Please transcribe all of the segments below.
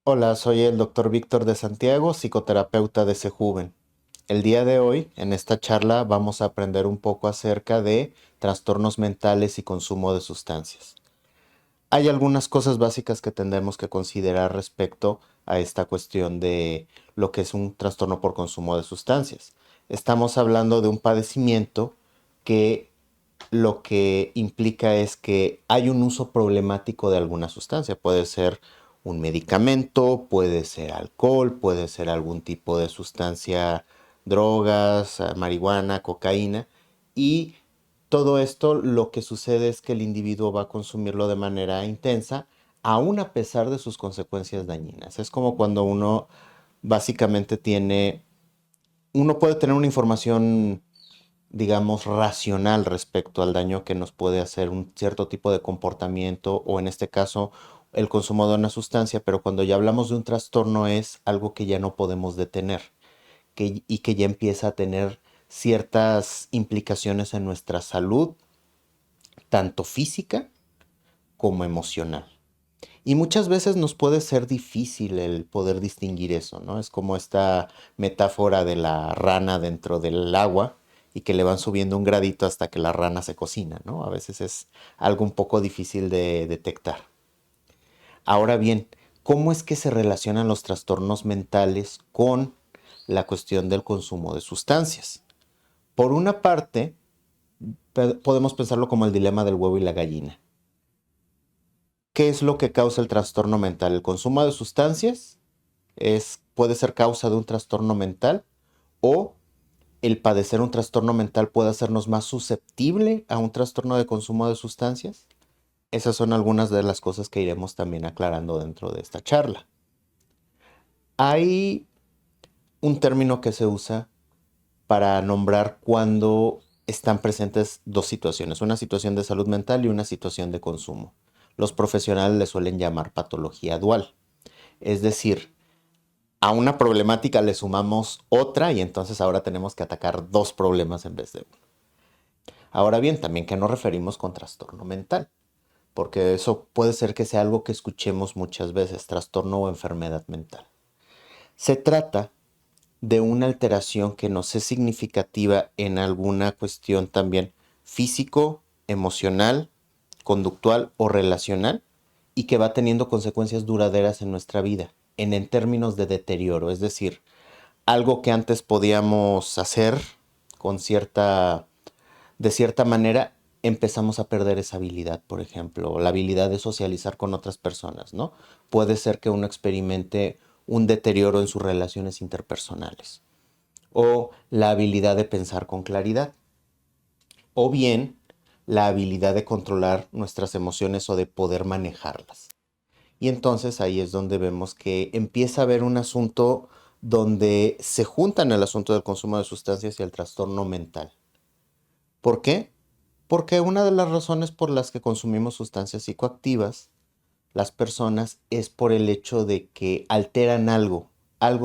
Hola, soy el doctor Víctor de Santiago, psicoterapeuta de Sejuven. El día de hoy, en esta charla, vamos a aprender un poco acerca de trastornos mentales y consumo de sustancias. Hay algunas cosas básicas que tendremos que considerar respecto a esta cuestión de lo que es un trastorno por consumo de sustancias. Estamos hablando de un padecimiento que lo que implica es que hay un uso problemático de alguna sustancia. Puede ser un medicamento, puede ser alcohol, puede ser algún tipo de sustancia, drogas, marihuana, cocaína. Y todo esto lo que sucede es que el individuo va a consumirlo de manera intensa, aún a pesar de sus consecuencias dañinas. Es como cuando uno básicamente uno puede tener una información, digamos, racional respecto al daño que nos puede hacer un cierto tipo de comportamiento o en este caso el consumo de una sustancia, pero cuando ya hablamos de un trastorno es algo que ya no podemos detener y que ya empieza a tener ciertas implicaciones en nuestra salud, tanto física como emocional. Y muchas veces nos puede ser difícil el poder distinguir eso, ¿no? Es como esta metáfora de la rana dentro del agua y que le van subiendo un gradito hasta que la rana se cocina, ¿no? A veces es algo un poco difícil de detectar. Ahora bien, ¿cómo es que se relacionan los trastornos mentales con la cuestión del consumo de sustancias? Por una parte, podemos pensarlo como el dilema del huevo y la gallina. ¿Qué es lo que causa el trastorno mental? ¿El consumo de sustancias puede ser causa de un trastorno mental o el padecer un trastorno mental puede hacernos más susceptible a un trastorno de consumo de sustancias? Esas son algunas de las cosas que iremos también aclarando dentro de esta charla. Hay un término que se usa para nombrar cuando están presentes dos situaciones, una situación de salud mental y una situación de consumo. Los profesionales le suelen llamar patología dual, es decir, a una problemática le sumamos otra y entonces ahora tenemos que atacar dos problemas en vez de uno. Ahora bien, también que nos referimos con trastorno mental, porque eso puede ser que sea algo que escuchemos muchas veces, trastorno o enfermedad mental. Se trata de una alteración que nos es significativa en alguna cuestión también físico, emocional, conductual o relacional y que va teniendo consecuencias duraderas en nuestra vida, en términos de deterioro, es decir, algo que antes podíamos hacer con de cierta manera, empezamos a perder esa habilidad, por ejemplo, la habilidad de socializar con otras personas, ¿no? Puede ser que uno experimente un deterioro en sus relaciones interpersonales o la habilidad de pensar con claridad o bien la habilidad de controlar nuestras emociones o de poder manejarlas. Y entonces ahí es donde vemos que empieza a haber un asunto donde se juntan el asunto del consumo de sustancias y el trastorno mental. ¿Por qué? Porque una de las razones por las que consumimos sustancias psicoactivas, las personas, es por el hecho de que alteran algo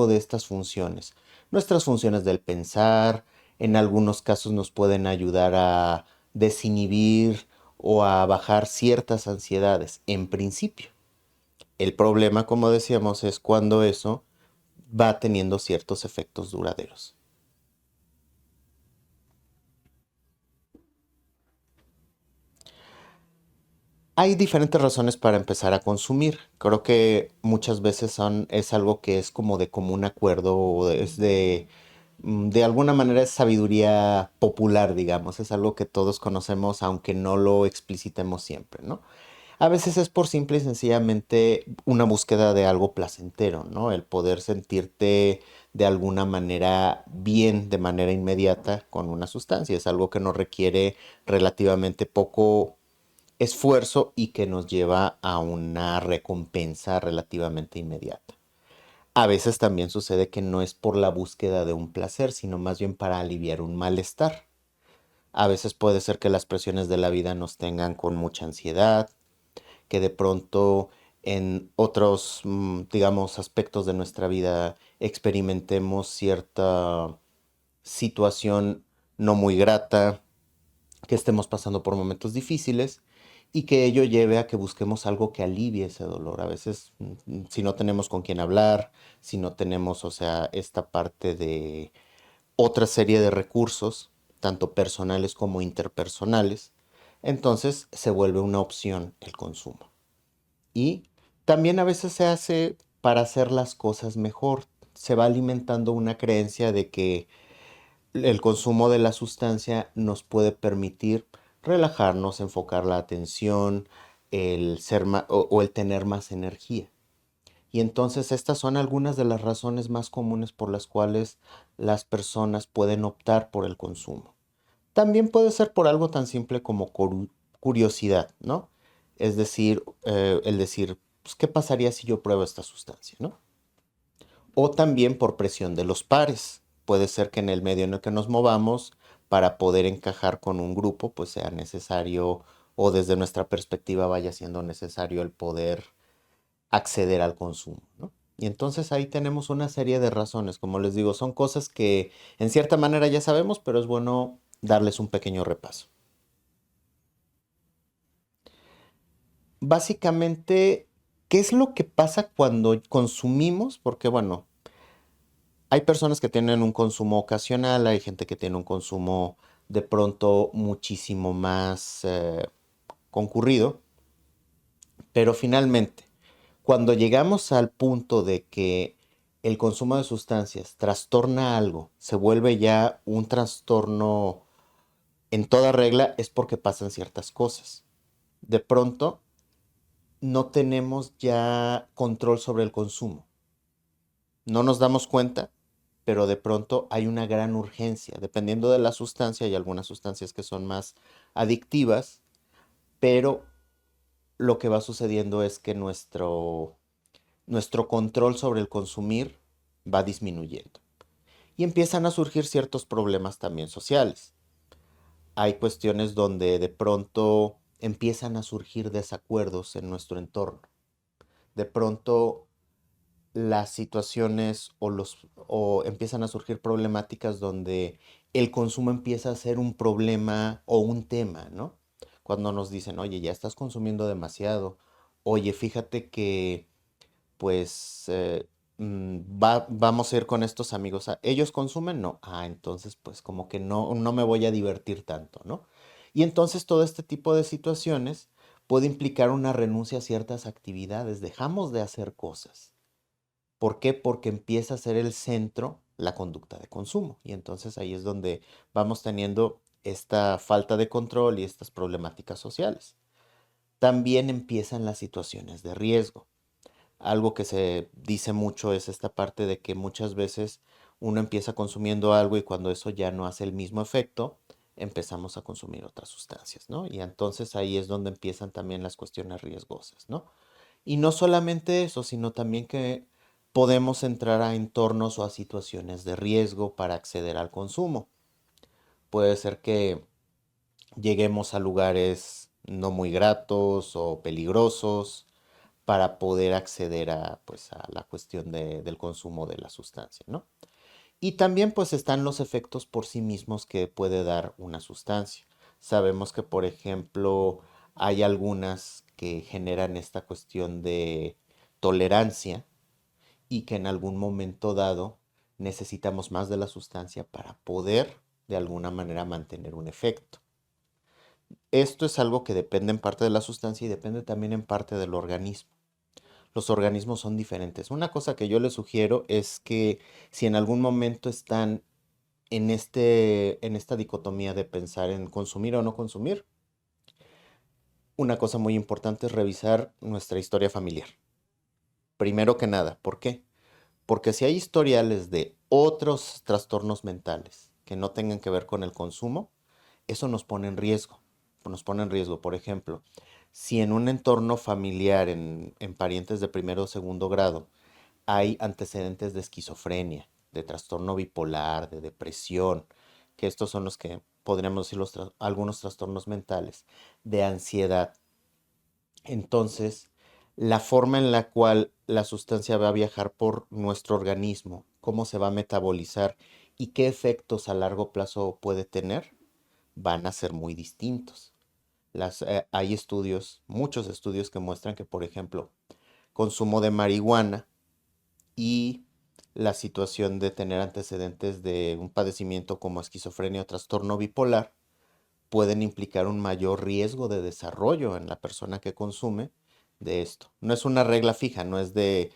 de estas funciones. Nuestras funciones del pensar, en algunos casos nos pueden ayudar a desinhibir o a bajar ciertas ansiedades, en principio. El problema, como decíamos, es cuando eso va teniendo ciertos efectos duraderos. Hay diferentes razones para empezar a consumir. Creo que muchas veces es algo que es como de común acuerdo, o de alguna manera es sabiduría popular, digamos. Es algo que todos conocemos, aunque no lo explicitemos siempre, ¿no? A veces es por simple y sencillamente una búsqueda de algo placentero, ¿no? El poder sentirte de alguna manera bien de manera inmediata con una sustancia. Es algo que nos requiere relativamente poco esfuerzo y que nos lleva a una recompensa relativamente inmediata. A veces también sucede que no es por la búsqueda de un placer, sino más bien para aliviar un malestar. A veces puede ser que las presiones de la vida nos tengan con mucha ansiedad, que de pronto en otros, digamos, aspectos de nuestra vida experimentemos cierta situación no muy grata, que estemos pasando por momentos difíciles y que ello lleve a que busquemos algo que alivie ese dolor. A veces, si no tenemos con quién hablar, si no tenemos, o sea, esta parte de otra serie de recursos, tanto personales como interpersonales, entonces se vuelve una opción el consumo. Y también a veces se hace para hacer las cosas mejor. Se va alimentando una creencia de que el consumo de la sustancia nos puede permitir relajarnos, enfocar la atención, el ser o el tener más energía. Y entonces estas son algunas de las razones más comunes por las cuales las personas pueden optar por el consumo. También puede ser por algo tan simple como curiosidad, ¿no? Es decir, el decir, pues, ¿qué pasaría si yo pruebo esta sustancia, ¿no? O también por presión de los pares. Puede ser que en el medio en el que nos movamos, para poder encajar con un grupo, pues sea necesario, o desde nuestra perspectiva vaya siendo necesario el poder acceder al consumo, ¿no? Y entonces ahí tenemos una serie de razones. Como les digo, son cosas que en cierta manera ya sabemos, pero es bueno darles un pequeño repaso. Básicamente, ¿qué es lo que pasa cuando consumimos? Porque bueno, hay personas que tienen un consumo ocasional, hay gente que tiene un consumo de pronto muchísimo más concurrido, pero finalmente, cuando llegamos al punto de que el consumo de sustancias trastorna algo, se vuelve ya un trastorno en toda regla, es porque pasan ciertas cosas. De pronto, no tenemos ya control sobre el consumo. No nos damos cuenta, pero de pronto hay una gran urgencia. Dependiendo de la sustancia, hay algunas sustancias que son más adictivas, pero lo que va sucediendo es que nuestro control sobre el consumir va disminuyendo. Y empiezan a surgir ciertos problemas también sociales. Hay cuestiones donde de pronto empiezan a surgir desacuerdos en nuestro entorno. De pronto las situaciones o empiezan a surgir problemáticas donde el consumo empieza a ser un problema o un tema, ¿no? Cuando nos dicen, oye, ya estás consumiendo demasiado, oye, fíjate que pues vamos a ir con estos amigos. ¿Ellos consumen? No. Ah, entonces pues como que no me voy a divertir tanto, ¿no? Y entonces todo este tipo de situaciones puede implicar una renuncia a ciertas actividades. Dejamos de hacer cosas. ¿Por qué? Porque empieza a ser el centro la conducta de consumo. Y entonces ahí es donde vamos teniendo esta falta de control y estas problemáticas sociales. También empiezan las situaciones de riesgo. Algo que se dice mucho es esta parte de que muchas veces uno empieza consumiendo algo y cuando eso ya no hace el mismo efecto, empezamos a consumir otras sustancias, ¿no? Y entonces ahí es donde empiezan también las cuestiones riesgosas, ¿no? Y no solamente eso, sino también que podemos entrar a entornos o a situaciones de riesgo para acceder al consumo. Puede ser que lleguemos a lugares no muy gratos o peligrosos para poder acceder a, pues, a la cuestión del consumo de la sustancia, ¿no? Y también pues están los efectos por sí mismos que puede dar una sustancia. Sabemos que, por ejemplo, hay algunas que generan esta cuestión de tolerancia y que en algún momento dado necesitamos más de la sustancia para poder de alguna manera mantener un efecto. Esto es algo que depende en parte de la sustancia y depende también en parte del organismo. Los organismos son diferentes. Una cosa que yo les sugiero es que si en algún momento están en esta dicotomía de pensar en consumir o no consumir, una cosa muy importante es revisar nuestra historia familiar. Primero que nada, ¿por qué? Porque si hay historiales de otros trastornos mentales que no tengan que ver con el consumo, eso nos pone en riesgo. Nos pone en riesgo, por ejemplo, si en un entorno familiar, en parientes de primero o segundo grado, hay antecedentes de esquizofrenia, de trastorno bipolar, de depresión, que estos son los que podríamos decir algunos trastornos mentales, de ansiedad. Entonces, la forma en la cual la sustancia va a viajar por nuestro organismo, cómo se va a metabolizar y qué efectos a largo plazo puede tener, van a ser muy distintos. Hay estudios, muchos estudios que muestran que, por ejemplo, consumo de marihuana y la situación de tener antecedentes de un padecimiento como esquizofrenia o trastorno bipolar pueden implicar un mayor riesgo de desarrollo en la persona que consume de esto. No es una regla fija, no es de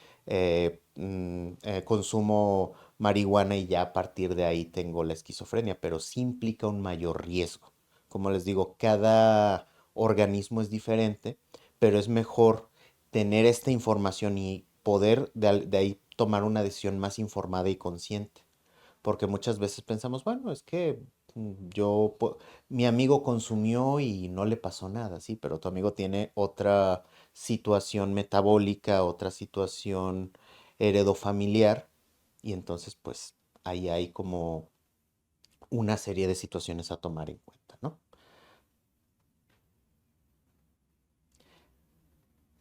consumo marihuana y ya a partir de ahí tengo la esquizofrenia, pero sí implica un mayor riesgo. Como les digo, cada organismo es diferente, pero es mejor tener esta información y poder de ahí tomar una decisión más informada y consciente. Porque muchas veces pensamos, bueno, es que mi amigo consumió y no le pasó nada, sí, pero tu amigo tiene otra situación metabólica, otra situación heredofamiliar, y entonces pues ahí hay como una serie de situaciones a tomar en cuenta, ¿no?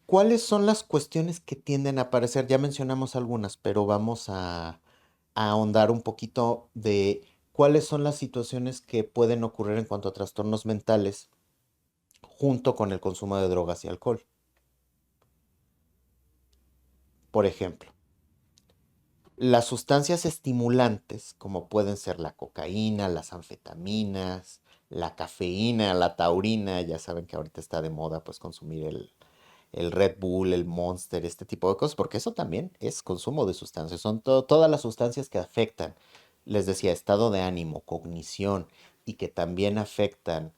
¿Cuáles son las cuestiones que tienden a aparecer? Ya mencionamos algunas, pero vamos a ahondar un poquito de cuáles son las situaciones que pueden ocurrir en cuanto a trastornos mentales junto con el consumo de drogas y alcohol. Por ejemplo, las sustancias estimulantes, como pueden ser la cocaína, las anfetaminas, la cafeína, la taurina, ya saben que ahorita está de moda pues consumir el Red Bull, el Monster, este tipo de cosas, porque eso también es consumo de sustancias. Son todas las sustancias que afectan, les decía, estado de ánimo, cognición y que también afectan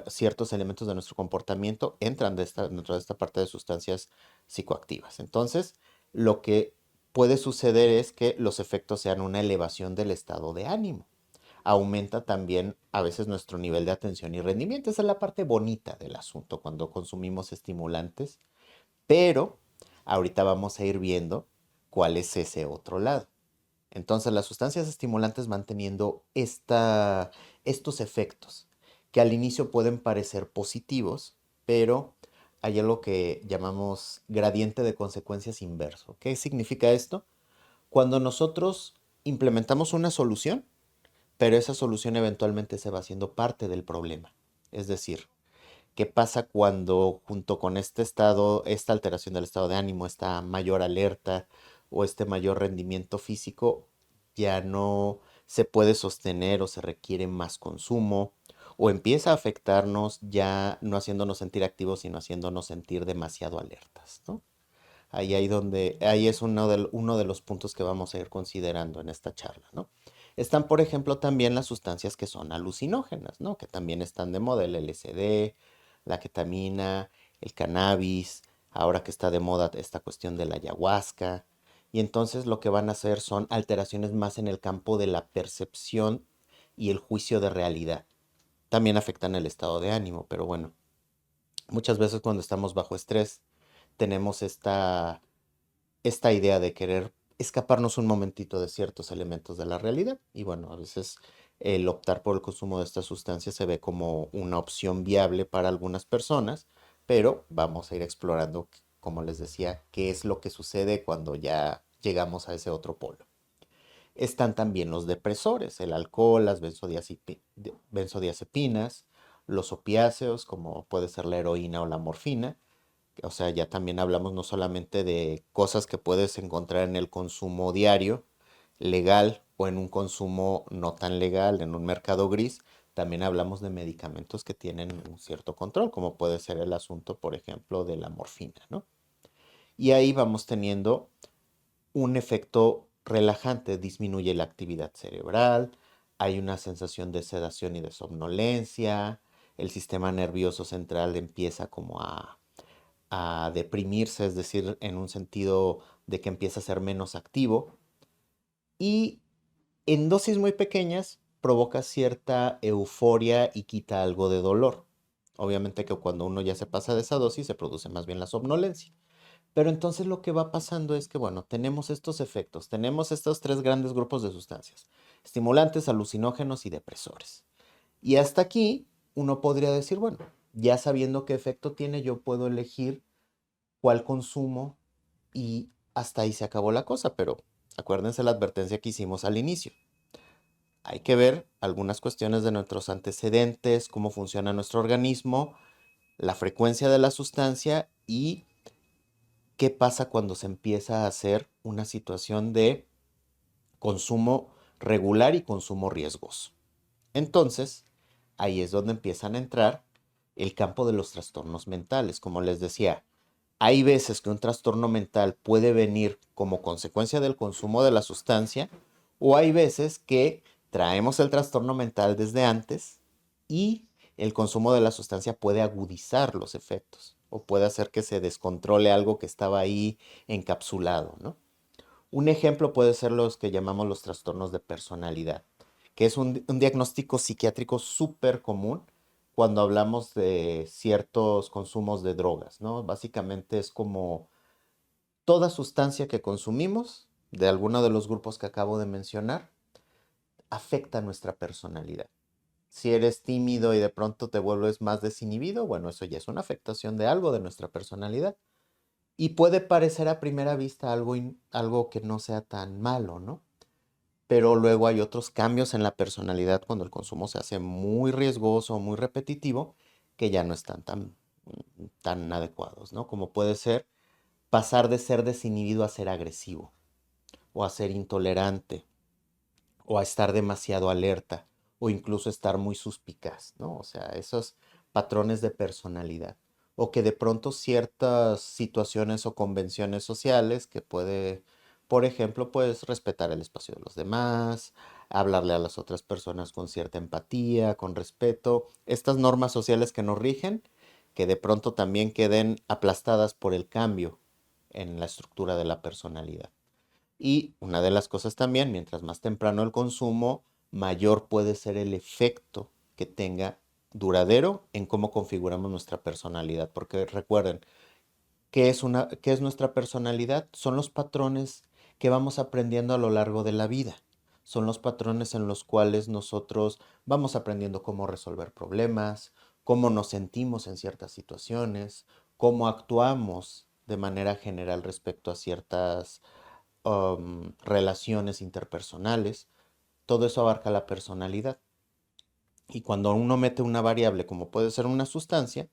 ciertos elementos de nuestro comportamiento, entran dentro de esta parte de sustancias psicoactivas. Entonces, lo que puede suceder es que los efectos sean una elevación del estado de ánimo. Aumenta también a veces nuestro nivel de atención y rendimiento. Esa es la parte bonita del asunto cuando consumimos estimulantes, pero ahorita vamos a ir viendo cuál es ese otro lado. Entonces, las sustancias estimulantes van teniendo estos efectos que al inicio pueden parecer positivos, pero hay algo que llamamos gradiente de consecuencias inverso. ¿Qué significa esto? Cuando nosotros implementamos una solución, pero esa solución eventualmente se va haciendo parte del problema. Es decir, ¿qué pasa cuando junto con este estado, esta alteración del estado de ánimo, esta mayor alerta o este mayor rendimiento físico ya no se puede sostener o se requiere más consumo o empieza a afectarnos ya no haciéndonos sentir activos, sino haciéndonos sentir demasiado alertas, ¿no? Ahí es uno de los puntos que vamos a ir considerando en esta charla, ¿no? Están, por ejemplo, también las sustancias que son alucinógenas, ¿no? Que también están de moda, el LSD, la ketamina, el cannabis, ahora que está de moda esta cuestión de la ayahuasca. Y entonces lo que van a hacer son alteraciones más en el campo de la percepción y el juicio de realidad. También afectan el estado de ánimo, pero bueno, muchas veces cuando estamos bajo estrés tenemos esta idea de querer escaparnos un momentito de ciertos elementos de la realidad. Y bueno, a veces el optar por el consumo de estas sustancias se ve como una opción viable para algunas personas, pero vamos a ir explorando, como les decía, qué es lo que sucede cuando ya llegamos a ese otro polo. Están también los depresores, el alcohol, las benzodiazepinas, los opiáceos, como puede ser la heroína o la morfina. O sea, ya también hablamos no solamente de cosas que puedes encontrar en el consumo diario, legal o en un consumo no tan legal, en un mercado gris, también hablamos de medicamentos que tienen un cierto control, como puede ser el asunto, por ejemplo, de la morfina, ¿no? Y ahí vamos teniendo un efecto relajante, disminuye la actividad cerebral, hay una sensación de sedación y de somnolencia, el sistema nervioso central empieza como a deprimirse, es decir, en un sentido de que empieza a ser menos activo y en dosis muy pequeñas provoca cierta euforia y quita algo de dolor. Obviamente que cuando uno ya se pasa de esa dosis se produce más bien la somnolencia. Pero entonces lo que va pasando es que, bueno, tenemos estos efectos, tenemos estos tres grandes grupos de sustancias, estimulantes, alucinógenos y depresores. Y hasta aquí uno podría decir, bueno, ya sabiendo qué efecto tiene, yo puedo elegir cuál consumo y hasta ahí se acabó la cosa, pero acuérdense la advertencia que hicimos al inicio. Hay que ver algunas cuestiones de nuestros antecedentes, cómo funciona nuestro organismo la frecuencia de la sustancia y qué pasa cuando se empieza a hacer una situación de consumo regular y consumo riesgoso. Entonces, ahí es donde empiezan a entrar el campo de los trastornos mentales. Como les decía, hay veces que un trastorno mental puede venir como consecuencia del consumo de la sustancia, o hay veces que traemos el trastorno mental desde antes y el consumo de la sustancia puede agudizar los efectos o puede hacer que se descontrole algo que estaba ahí encapsulado, ¿no? Un ejemplo puede ser los que llamamos los trastornos de personalidad, que es un diagnóstico psiquiátrico súper común cuando hablamos de ciertos consumos de drogas, ¿no? Básicamente es como toda sustancia que consumimos de alguno de los grupos que acabo de mencionar afecta nuestra personalidad. Si eres tímido y de pronto te vuelves más desinhibido, bueno, eso ya es una afectación de algo de nuestra personalidad. Y puede parecer a primera vista algo que no sea tan malo, ¿no? Pero luego hay otros cambios en la personalidad cuando el consumo se hace muy riesgoso, muy repetitivo, que ya no están tan adecuados, ¿no? Como puede ser pasar de ser desinhibido a ser agresivo, o a ser intolerante, o a estar demasiado alerta, o incluso estar muy suspicaz, ¿no? O sea, esos patrones de personalidad. O que de pronto ciertas situaciones o convenciones sociales que puede, por ejemplo, pues respetar el espacio de los demás, hablarle a las otras personas con cierta empatía, con respeto, estas normas sociales que nos rigen, que de pronto también queden aplastadas por el cambio en la estructura de la personalidad. Y una de las cosas también, mientras más temprano el consumo, mayor puede ser el efecto que tenga duradero en cómo configuramos nuestra personalidad. Porque recuerden, ¿qué es nuestra personalidad? Son los patrones que vamos aprendiendo a lo largo de la vida. Son los patrones en los cuales nosotros vamos aprendiendo cómo resolver problemas, cómo nos sentimos en ciertas situaciones, cómo actuamos de manera general respecto a ciertas relaciones interpersonales. Todo eso abarca la personalidad. Y cuando uno mete una variable como puede ser una sustancia,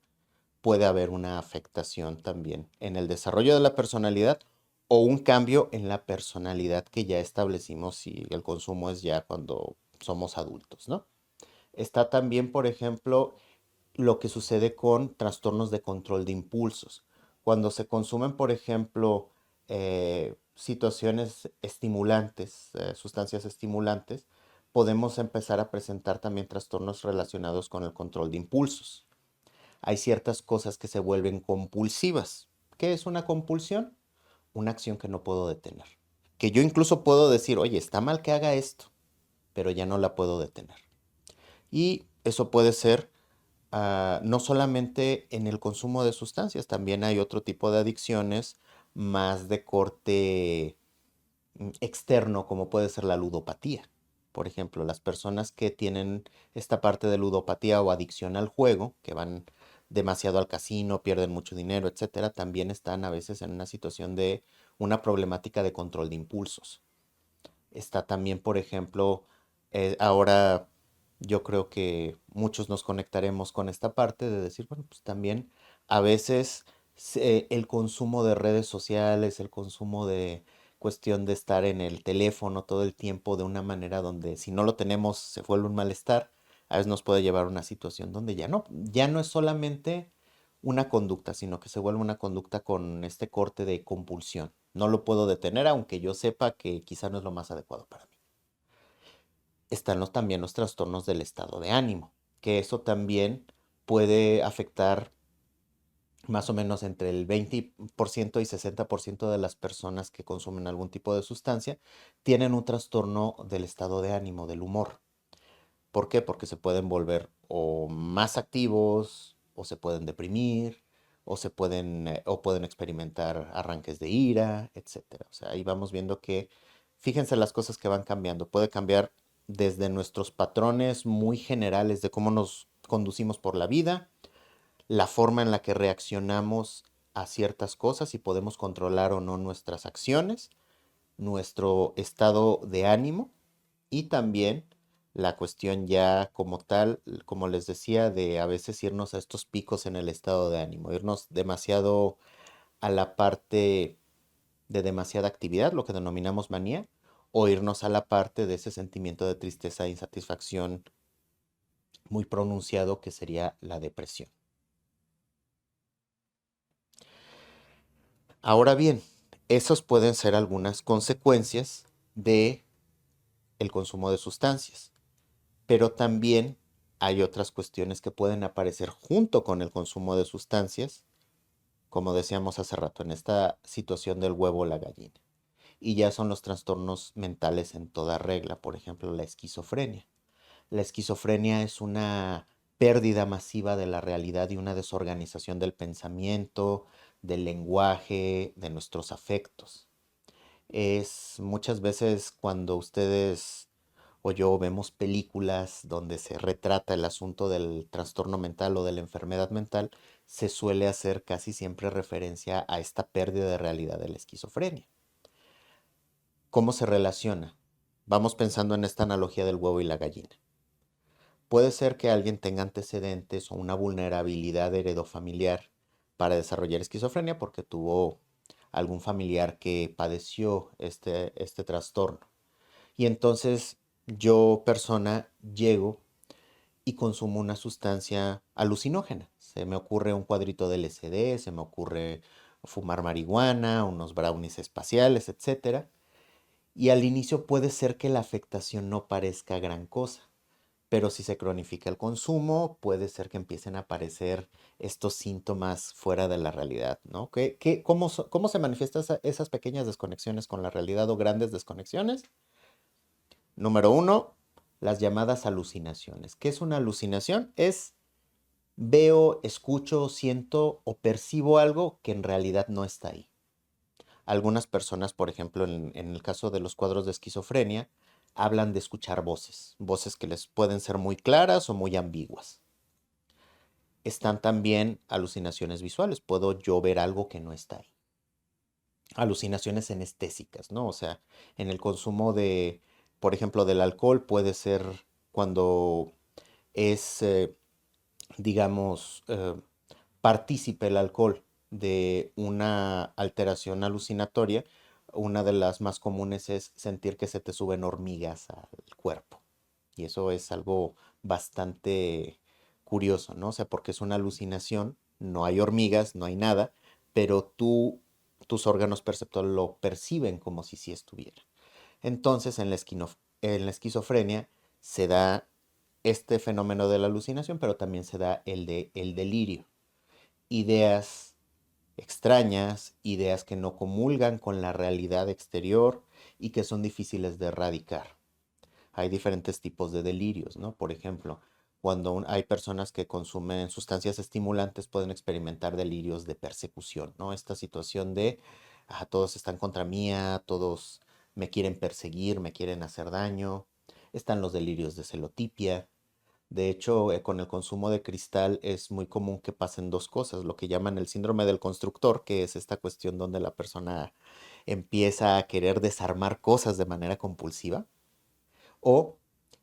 puede haber una afectación también en el desarrollo de la personalidad o un cambio en la personalidad que ya establecimos si el consumo es ya cuando somos adultos, ¿no? Está también, por ejemplo, lo que sucede con trastornos de control de impulsos. Cuando se consumen, por ejemplo, situaciones estimulantes, sustancias estimulantes, podemos empezar a presentar también trastornos relacionados con el control de impulsos. Hay ciertas cosas que se vuelven compulsivas. ¿Qué es una compulsión? Una acción que no puedo detener. Que yo incluso puedo decir, oye, está mal que haga esto, pero ya no la puedo detener. Y eso puede ser no solamente en el consumo de sustancias, también hay otro tipo de adicciones más de corte externo, como puede ser la ludopatía. Por ejemplo, las personas que tienen esta parte de ludopatía o adicción al juego, que van demasiado al casino, pierden mucho dinero, etcétera, también están a veces en una situación de una problemática de control de impulsos. Está también, por ejemplo, ahora yo creo que muchos nos conectaremos con esta parte de decir, bueno, pues también a veces el consumo de redes sociales, el consumo de cuestión de estar en el teléfono todo el tiempo de una manera donde si no lo tenemos se vuelve un malestar, a veces nos puede llevar a una situación donde ya no es solamente una conducta, sino que se vuelve una conducta con este corte de compulsión. No lo puedo detener, aunque yo sepa que quizá no es lo más adecuado para mí. Están también los trastornos del estado de ánimo, que eso también puede afectar más o menos entre el 20% y 60% de las personas que consumen algún tipo de sustancia tienen un trastorno del estado de ánimo, del humor. ¿Por qué? Porque se pueden volver o más activos, o se pueden deprimir, o pueden experimentar arranques de ira, etcétera. O sea, ahí vamos viendo que, fíjense las cosas que van cambiando. Puede cambiar desde nuestros patrones muy generales de cómo nos conducimos por la vida, la forma en la que reaccionamos a ciertas cosas y podemos controlar o no nuestras acciones, nuestro estado de ánimo y también La cuestión ya como tal, como les decía, de a veces irnos a estos picos en el estado de ánimo, irnos demasiado a la parte de demasiada actividad, lo que denominamos manía, o irnos a la parte de ese sentimiento de tristeza e insatisfacción muy pronunciado que sería la depresión. Ahora bien, esos pueden ser algunas consecuencias de el consumo de sustancias, pero también hay otras cuestiones que pueden aparecer junto con el consumo de sustancias, como decíamos hace rato, en esta situación del huevo o la gallina. Y ya son los trastornos mentales en toda regla, por ejemplo, la esquizofrenia. La esquizofrenia es una pérdida masiva de la realidad y una desorganización del pensamiento, del lenguaje, de nuestros afectos. Es muchas veces cuando ustedes o yo vemos películas donde se retrata el asunto del trastorno mental o de la enfermedad mental, se suele hacer casi siempre referencia a esta pérdida de realidad de la esquizofrenia. ¿Cómo se relaciona? Vamos pensando en esta analogía del huevo y la gallina. Puede ser que alguien tenga antecedentes o una vulnerabilidad heredofamiliar para desarrollar esquizofrenia porque tuvo algún familiar que padeció este trastorno. Y entonces yo, persona, llego y consumo una sustancia alucinógena. Se me ocurre un cuadrito de LSD, se me ocurre fumar marihuana, unos brownies espaciales, etcétera. Y al inicio puede ser que la afectación no parezca gran cosa, pero si se cronifica el consumo, puede ser que empiecen a aparecer estos síntomas fuera de la realidad, ¿no? ¿Cómo se manifiestan esas pequeñas desconexiones con la realidad o grandes desconexiones? Número uno, las llamadas alucinaciones. ¿Qué es una alucinación? Es veo, escucho, siento o percibo algo que en realidad no está ahí. Algunas personas, por ejemplo, en el caso de los cuadros de esquizofrenia, hablan de escuchar voces, voces que les pueden ser muy claras o muy ambiguas. Están también alucinaciones visuales, puedo yo ver algo que no está ahí. Alucinaciones anestésicas, ¿no? O sea, en el consumo de, por ejemplo, del alcohol puede ser cuando es, digamos, partícipe el alcohol de una alteración alucinatoria, una de las más comunes es sentir que se te suben hormigas al cuerpo. Y eso es algo bastante curioso, ¿no? O sea, porque es una alucinación, no hay hormigas, no hay nada, pero tus órganos perceptores lo perciben como si sí estuviera. Entonces, en la esquizofrenia se da este fenómeno de la alucinación, pero también se da el delirio. Ideas extrañas, ideas que no comulgan con la realidad exterior y que son difíciles de erradicar. Hay diferentes tipos de delirios, ¿no? Por ejemplo, cuando hay personas que consumen sustancias estimulantes pueden experimentar delirios de persecución, ¿no? Esta situación de todos están contra mía, todos me quieren perseguir, me quieren hacer daño. Están los delirios de celotipia. De hecho, con el consumo de cristal es muy común que pasen dos cosas, lo que llaman el síndrome del constructor, que es esta cuestión donde la persona empieza a querer desarmar cosas de manera compulsiva, o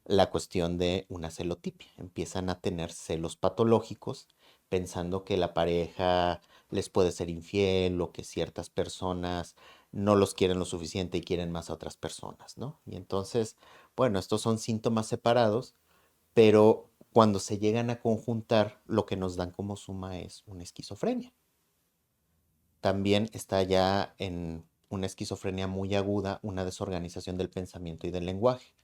la cuestión de una celotipia. Empiezan a tener celos patológicos pensando que la pareja les puede ser infiel o que ciertas personas no los quieren lo suficiente y quieren más a otras personas, ¿no? Y entonces, bueno, estos son síntomas separados, pero cuando se llegan a conjuntar, lo que nos dan como suma es una esquizofrenia. También está ya en una esquizofrenia muy aguda, una desorganización del pensamiento y del lenguaje.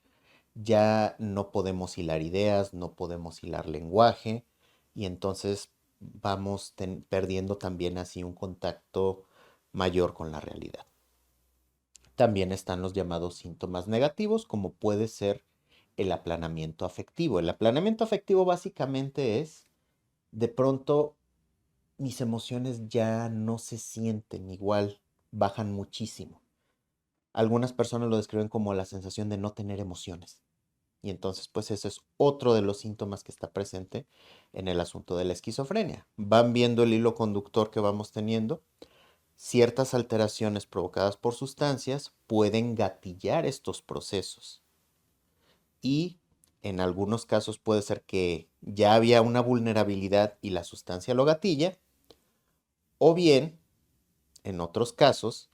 Ya no podemos hilar ideas, no podemos hilar lenguaje y entonces vamos perdiendo también así un contacto mayor con la realidad. También están los llamados síntomas negativos, como puede ser el aplanamiento afectivo. El aplanamiento afectivo básicamente es, de pronto, mis emociones ya no se sienten igual, bajan muchísimo. Algunas personas lo describen como la sensación de no tener emociones. Y entonces, pues ese es otro de los síntomas que está presente en el asunto de la esquizofrenia. Van viendo el hilo conductor que vamos teniendo. Ciertas alteraciones provocadas por sustancias pueden gatillar estos procesos. Y En algunos casos puede ser que ya había una vulnerabilidad y la sustancia lo gatilla, o bien, en otros casos,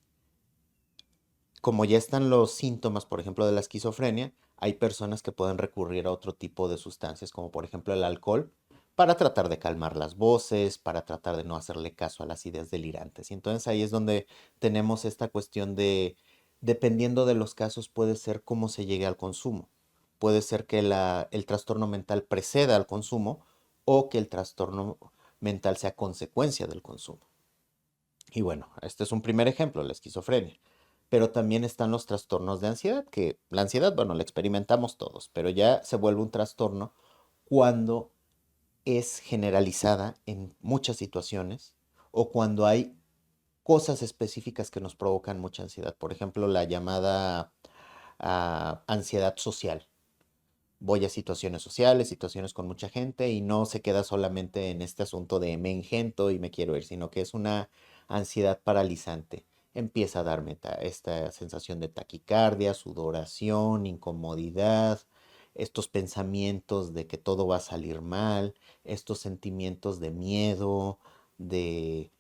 como ya están los síntomas, por ejemplo, de la esquizofrenia, hay personas que pueden recurrir a otro tipo de sustancias, como por ejemplo el alcohol, para tratar de calmar las voces, para tratar de no hacerle caso a las ideas delirantes. Y entonces ahí es donde tenemos esta cuestión de, dependiendo de los casos, puede ser cómo se llegue al consumo. Puede ser que el trastorno mental preceda al consumo o que el trastorno mental sea consecuencia del consumo. Y bueno, este es un primer ejemplo, la esquizofrenia. Pero también están los trastornos de ansiedad, que la ansiedad, bueno, la experimentamos todos, pero ya se vuelve un trastorno cuando es generalizada en muchas situaciones o cuando hay cosas específicas que nos provocan mucha ansiedad. Por ejemplo, la llamada ansiedad social. Voy a situaciones sociales, situaciones con mucha gente y no se queda solamente en este asunto de me engento y me quiero ir, sino que es una ansiedad paralizante. Empieza a darme esta sensación de taquicardia, sudoración, incomodidad, estos pensamientos de que todo va a salir mal, estos sentimientos de miedo, de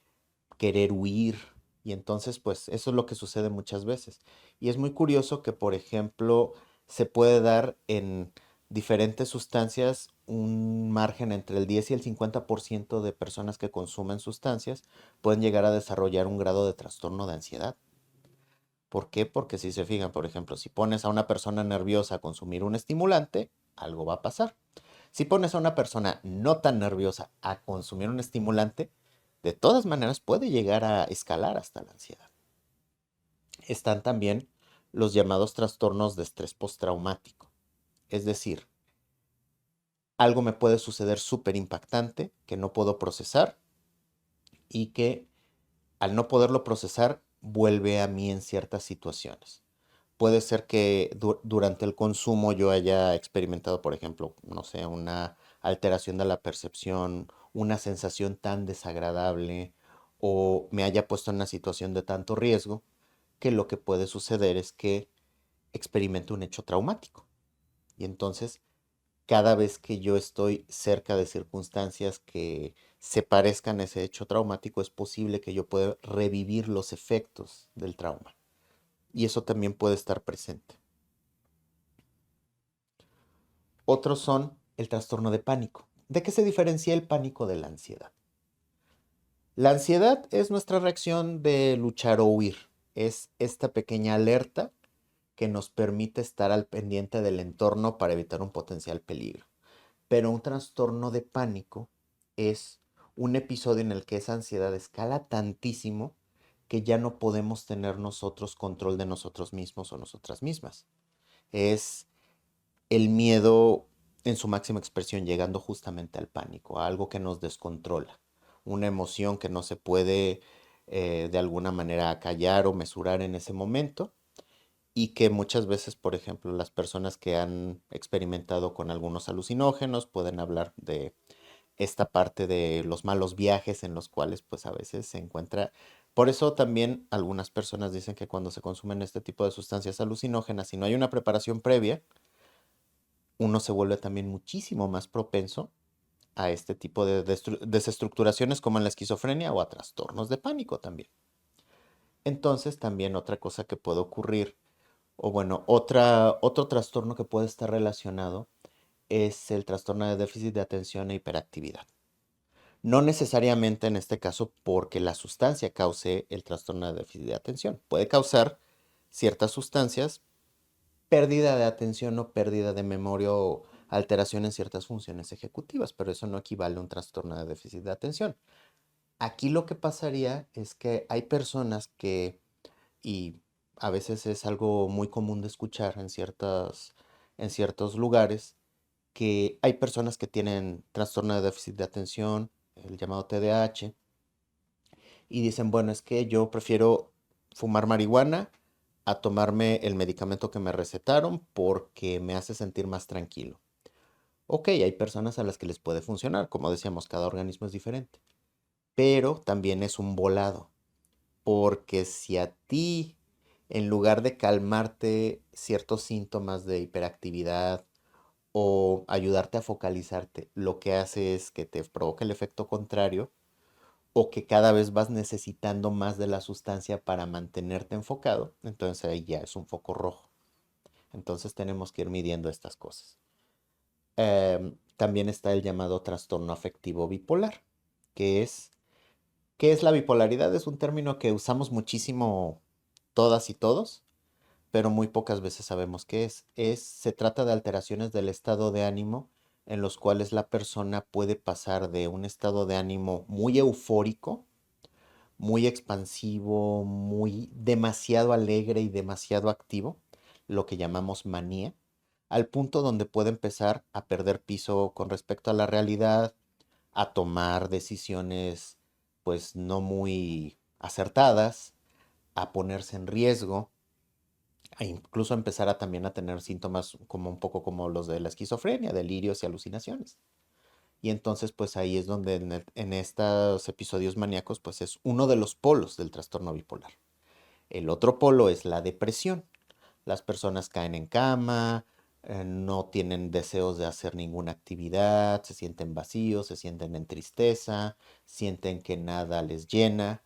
querer huir. Y entonces, pues eso es lo que sucede muchas veces. Y es muy curioso que, por ejemplo, se puede dar en diferentes sustancias un margen entre el 10 y el 50% de personas que consumen sustancias pueden llegar a desarrollar un grado de trastorno de ansiedad. ¿Por qué? Porque si se fijan, por ejemplo, si pones a una persona nerviosa a consumir un estimulante, algo va a pasar. Si pones a una persona no tan nerviosa a consumir un estimulante, de todas maneras puede llegar a escalar hasta la ansiedad. Están también los llamados trastornos de estrés postraumático. Es decir, algo me puede suceder súper impactante que no puedo procesar y que al no poderlo procesar vuelve a mí en ciertas situaciones. Puede ser que durante el consumo yo haya experimentado, por ejemplo, no sé, una alteración de la percepción, una sensación tan desagradable o me haya puesto en una situación de tanto riesgo que lo que puede suceder es que experimente un hecho traumático. Y entonces, cada vez que yo estoy cerca de circunstancias que se parezcan a ese hecho traumático, es posible que yo pueda revivir los efectos del trauma. Y eso también puede estar presente. Otros son el trastorno de pánico. ¿De qué se diferencia el pánico de la ansiedad? La ansiedad es nuestra reacción de luchar o huir. Es esta pequeña alerta que nos permite estar al pendiente del entorno para evitar un potencial peligro. Pero un trastorno de pánico es un episodio en el que esa ansiedad escala tantísimo que ya no podemos tener nosotros control de nosotros mismos o nosotras mismas. Es el miedo en su máxima expresión, llegando justamente al pánico, a algo que nos descontrola, una emoción que no se puede de alguna manera acallar o mesurar en ese momento y que muchas veces, por ejemplo, las personas que han experimentado con algunos alucinógenos pueden hablar de esta parte de los malos viajes en los cuales pues a veces se encuentra. Por eso también algunas personas dicen que cuando se consumen este tipo de sustancias alucinógenas, si no hay una preparación previa, uno se vuelve también muchísimo más propenso a este tipo de desestructuraciones como en la esquizofrenia o a trastornos de pánico también. Entonces también otra cosa que puede ocurrir, o bueno, otro trastorno que puede estar relacionado es el trastorno de déficit de atención e hiperactividad. No necesariamente en este caso porque la sustancia cause el trastorno de déficit de atención. Puede causar ciertas sustancias pérdida de atención o pérdida de memoria o alteración en ciertas funciones ejecutivas, pero eso no equivale a un trastorno de déficit de atención. Aquí lo que pasaría es que hay personas que, y a veces es algo muy común de escuchar en ciertos lugares, que hay personas que tienen trastorno de déficit de atención, el llamado TDAH, y dicen, bueno, es que yo prefiero fumar marihuana a tomarme el medicamento que me recetaron porque me hace sentir más tranquilo. Ok, hay personas a las que les puede funcionar, como decíamos, cada organismo es diferente, pero también es un volado, porque si a ti, en lugar de calmarte ciertos síntomas de hiperactividad o ayudarte a focalizarte, lo que hace es que te provoca el efecto contrario o que cada vez vas necesitando más de la sustancia para mantenerte enfocado, entonces ahí ya es un foco rojo. Entonces tenemos que ir midiendo estas cosas. También está el llamado trastorno afectivo bipolar, que es, ¿qué es la bipolaridad? Es un término que usamos muchísimo todas y todos, pero muy pocas veces sabemos qué es. Se trata de alteraciones del estado de ánimo en los cuales la persona puede pasar de un estado de ánimo muy eufórico, muy expansivo, muy demasiado alegre y demasiado activo, lo que llamamos manía, al punto donde puede empezar a perder piso con respecto a la realidad, a tomar decisiones pues no muy acertadas, a ponerse en riesgo, e incluso empezar a también a tener síntomas como un poco como los de la esquizofrenia, delirios y alucinaciones. Y entonces, pues ahí es donde en estos episodios maníacos, pues es uno de los polos del trastorno bipolar. El otro polo es la depresión. Las personas caen en cama, no tienen deseos de hacer ninguna actividad, se sienten vacíos, se sienten en tristeza, sienten que nada les llena.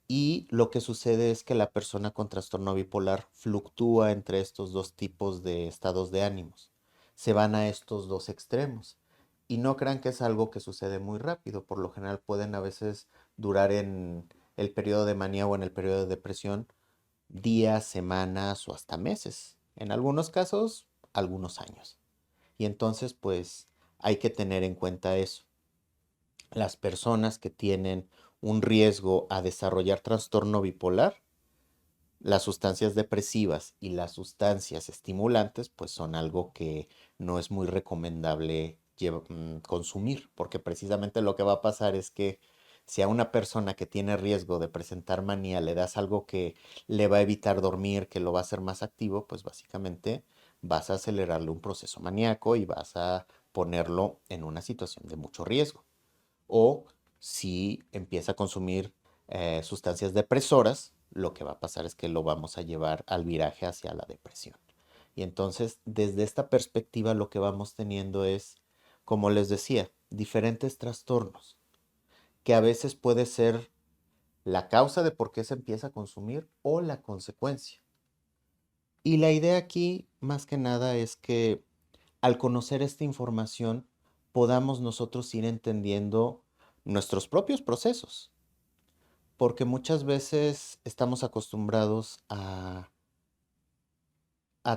Y lo que sucede es que la persona con trastorno bipolar fluctúa entre estos dos tipos de estados de ánimos. Se van a estos dos extremos. Y no crean que es algo que sucede muy rápido. Por lo general pueden a veces durar en el periodo de manía o en el periodo de depresión días, semanas o hasta meses. En algunos casos, algunos años. Y entonces, pues, hay que tener en cuenta eso. Las personas que tienen un riesgo a desarrollar trastorno bipolar, las sustancias depresivas y las sustancias estimulantes, pues son algo que no es muy recomendable consumir, porque precisamente lo que va a pasar es que si a una persona que tiene riesgo de presentar manía le das algo que le va a evitar dormir, que lo va a hacer más activo, pues básicamente vas a acelerarle un proceso maníaco y vas a ponerlo en una situación de mucho riesgo. O si empieza a consumir sustancias depresoras, lo que va a pasar es que lo vamos a llevar al viraje hacia la depresión. Y entonces, desde esta perspectiva, lo que vamos teniendo es, como les decía, diferentes trastornos, que a veces puede ser la causa de por qué se empieza a consumir o la consecuencia. Y la idea aquí, más que nada, es que al conocer esta información, podamos nosotros ir entendiendo nuestros propios procesos, porque muchas veces estamos acostumbrados a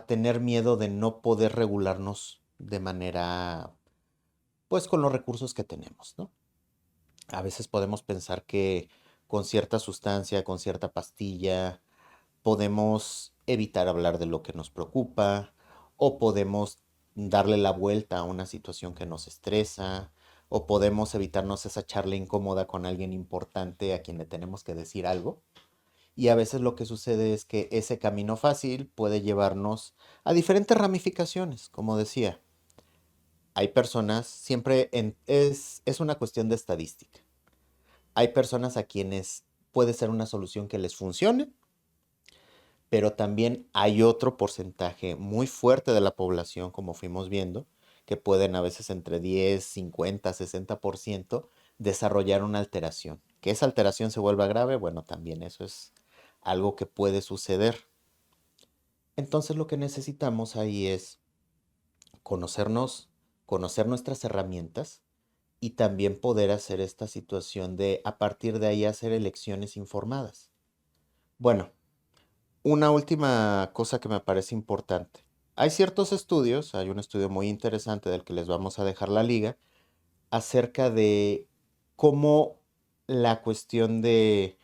tener miedo de no poder regularnos de manera, pues con los recursos que tenemos, ¿no? A veces podemos pensar que con cierta sustancia, con cierta pastilla, podemos evitar hablar de lo que nos preocupa o podemos darle la vuelta a una situación que nos estresa o podemos evitarnos esa charla incómoda con alguien importante a quien le tenemos que decir algo. Y a veces lo que sucede es que ese camino fácil puede llevarnos a diferentes ramificaciones, como decía. Hay personas, es una cuestión de estadística. Hay personas a quienes puede ser una solución que les funcione, pero también hay otro porcentaje muy fuerte de la población, como fuimos viendo, que pueden a veces entre 10, 50, 60% desarrollar una alteración. Que esa alteración se vuelva grave, bueno, también eso es algo que puede suceder. Entonces lo que necesitamos ahí es conocernos, conocer nuestras herramientas y también poder hacer esta situación de a partir de ahí hacer elecciones informadas. Bueno, una última cosa que me parece importante. Hay ciertos estudios, hay un estudio muy interesante del que les vamos a dejar la liga, acerca de cómo la cuestión de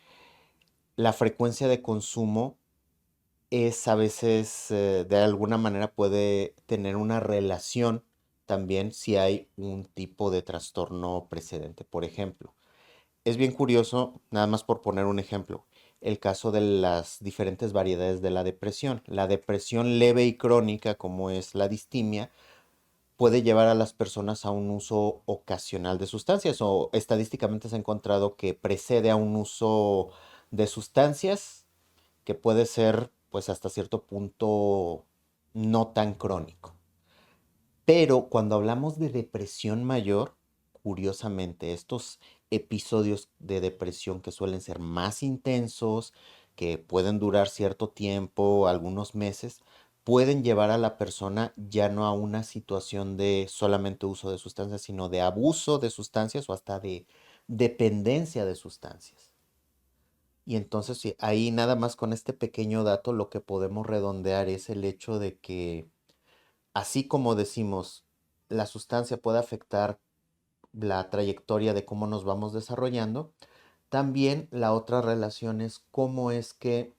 la frecuencia de consumo es a veces, de alguna manera puede tener una relación también si hay un tipo de trastorno precedente. Por ejemplo, es bien curioso, nada más por poner un ejemplo, el caso de las diferentes variedades de la depresión. La depresión leve y crónica, como es la distimia, puede llevar a las personas a un uso ocasional de sustancias o estadísticamente se ha encontrado que precede a un uso de sustancias que puede ser pues hasta cierto punto no tan crónico. Pero cuando hablamos de depresión mayor, curiosamente, estos episodios de depresión que suelen ser más intensos, que pueden durar cierto tiempo, algunos meses, pueden llevar a la persona ya no a una situación de solamente uso de sustancias, sino de abuso de sustancias o hasta de dependencia de sustancias. Y entonces sí, ahí nada más con este pequeño dato lo que podemos redondear es el hecho de que así como decimos, la sustancia puede afectar la trayectoria de cómo nos vamos desarrollando, también la otra relación es cómo es que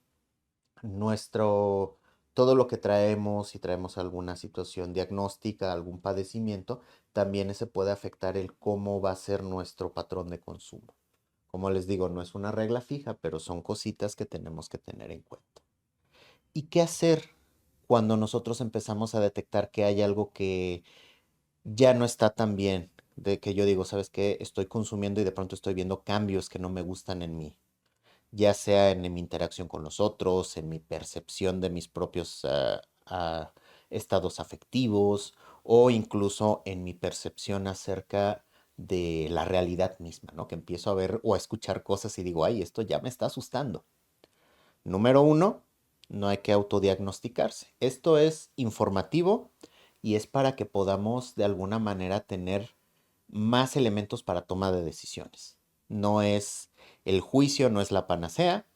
nuestro, todo lo que traemos, si traemos alguna situación diagnóstica, algún padecimiento, también se puede afectar el cómo va a ser nuestro patrón de consumo. Como les digo, no es una regla fija, pero son cositas que tenemos que tener en cuenta. ¿Y qué hacer cuando nosotros empezamos a detectar que hay algo que ya no está tan bien? De que yo digo, ¿sabes qué? Estoy consumiendo y de pronto estoy viendo cambios que no me gustan en mí, ya sea en mi interacción con los otros, en mi percepción de mis propios estados afectivos o incluso en mi percepción acerca de la realidad misma, ¿no? Que empiezo a ver o a escuchar cosas y digo, ay, esto ya me está asustando. Número uno, no hay que autodiagnosticarse. Esto es informativo y es para que podamos de alguna manera tener más elementos para toma de decisiones. No es el juicio, no es la panacea.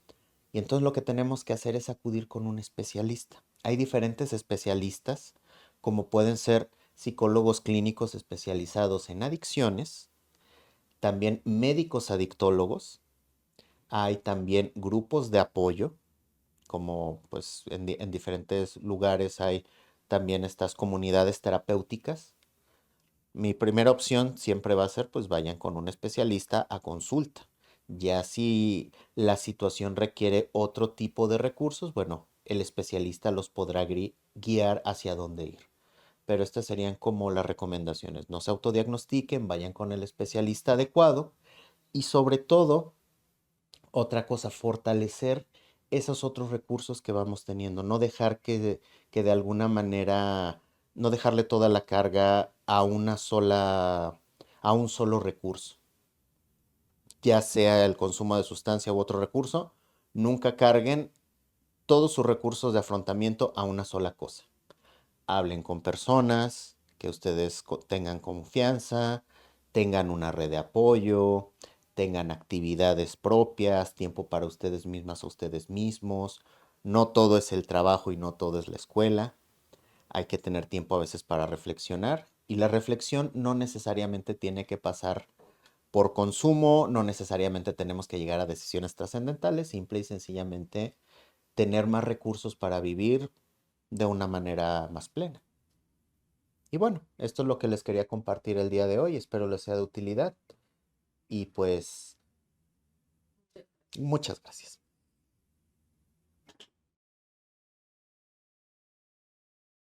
Y entonces lo que tenemos que hacer es acudir con un especialista. Hay diferentes especialistas, como pueden ser psicólogos clínicos especializados en adicciones, también médicos adictólogos, hay también grupos de apoyo como pues en diferentes lugares hay también estas comunidades terapéuticas. Mi primera opción siempre va a ser pues vayan con un especialista a consulta. Ya si la situación requiere otro tipo de recursos, bueno, el especialista los podrá guiar hacia dónde ir. Pero estas serían como las recomendaciones. No se autodiagnostiquen, vayan con el especialista adecuado y sobre todo otra cosa, fortalecer esos otros recursos que vamos teniendo, no dejar que de alguna manera, no dejarle toda la carga a una sola, a un solo recurso, ya sea el consumo de sustancia u otro recurso, nunca carguen todos sus recursos de afrontamiento a una sola cosa. Hablen con personas que ustedes tengan confianza, tengan una red de apoyo, tengan actividades propias, tiempo para ustedes mismas o ustedes mismos. No todo es el trabajo y no todo es la escuela. Hay que tener tiempo a veces para reflexionar y la reflexión no necesariamente tiene que pasar por consumo, no necesariamente tenemos que llegar a decisiones trascendentales, simple y sencillamente tener más recursos para vivir de una manera más plena. Y bueno, esto es lo que les quería compartir el día de hoy. Espero les sea de utilidad. Y pues, muchas gracias.